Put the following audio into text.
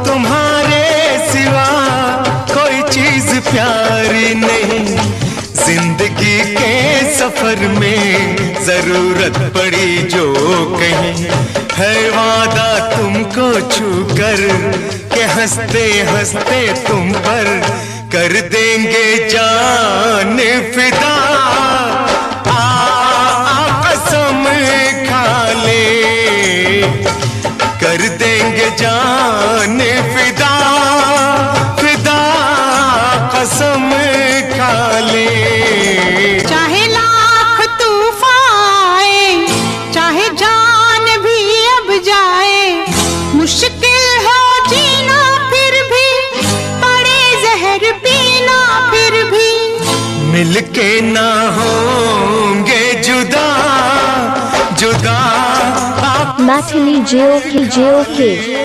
तुम्हारे सिवा कोई चीज प्यारी नहीं। जिंदगी के सफर में जरूरत पड़ी जो कहीं, है वादा तुमको छूकर के हंसते हंसते तुम पर कर देंगे जान फिदा। कसम खा ले, कर देंगे जान फिदा, फिदा कसम खा ले। चाहे लाख तूफान आए, चाहे जान भी अब जाए, मुश्किल हो जीना फिर भी, पड़े जहर पीना फिर भी, मिलके ना होंगे जुदा, जुदा। Natalie J.O.K.